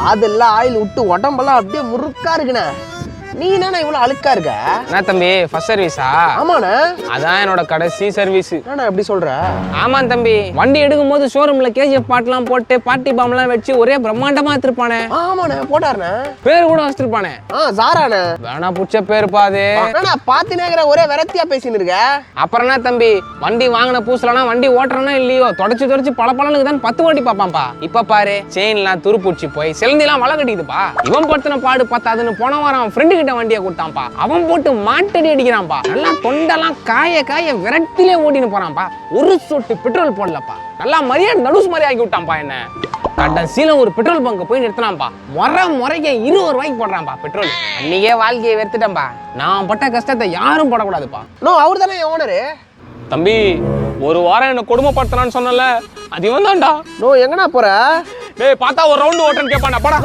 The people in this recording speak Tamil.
காதெல்லாம் ஆயில் விட்டு உடம்பெல்லாம் அப்படியே முறுக்கா இருக்குண்ணே. நீ என்ன இவ்வளவு அழுக்கா இருக்க? என்ன தம்பி ஃபர்ஸ்ட் சர்வீஸா? ஆமாண்ணே. அதான் என்னோட கடைசி சர்வீஸ். என்னண்ணா எப்படி சொல்ற? ஆமா தம்பி, வண்டி எடுக்கும் போது ஷோரூம்ல கேஜிஎஃப் பாட்டுலாம் போட்டு பார்ட்டி பாம்லாம் வச்சு ஒரே பிரம்மாண்டமா எடுத்துருப்பானே. ஆமாண்ணே போட்டாருண்ணே. பேர் கூட வச்சிருப்பானே. ஜாராண்ணே. வேணா புடிச்ச பேரு பாது. பாத்தினேங்கிற ஒரே வெரைட்டியா பேசின்னு இருக்க. அப்புறம் என்ன தம்பி, வண்டி வாங்கின பூசலனா வண்டி ஓட்டுறனா இல்லையோ தொடச்சு பழப்பழனுக்கு தான் 10 வாட்டி பாப்பான்பா. இப்ப பாரு செயின்லாம் துருப்புடிச்சு போய் செலந்திலாம் வலை கட்டிக்குதுப்பா. இவன் படுத்தின பாடு பத்தாதுன்னு போன வாரம் ஃப்ரெண்டு வண்டியை கொடுத்தான்பா. அவன் போட்டு மாட்டடி அடிக்கிறான்பா. நல்லா தொண்டெல்லாம் காய விரட்டிலே ஓட்டின்னு போறான்பா. ஒரு சொட்டு பெட்ரோல் போடலப்பா. நல்லா மரியாதை நடுஸ் மாதிரி ஆக்கி விட்டான்பா. என்ன கடைசியில ஒரு பெட்ரோல் பங்க் போய் நிறுத்தினான்பா. முறைக்கு 20 ரூபாய்க்கு போடுறான்பா பெட்ரோல். அன்னைக்கே வாழ்க்கையை வெறுத்துட்டேன்பா. நான் பட்ட கஷ்டத்தை யாரும் போடக்கூடாதுப்பா. அவர் தானே ஓனரு. தம்பி, ஒரு வாரம் என்ன கொடுமைப்படுத்தலான்னு சொன்னல, அது இவன் தான்டா. எங்கண்ணா போற? டேய் பார்த்தா ஒரு ரவுண்ட் ஓட்டன்னு கேட்பான்டா. போடா.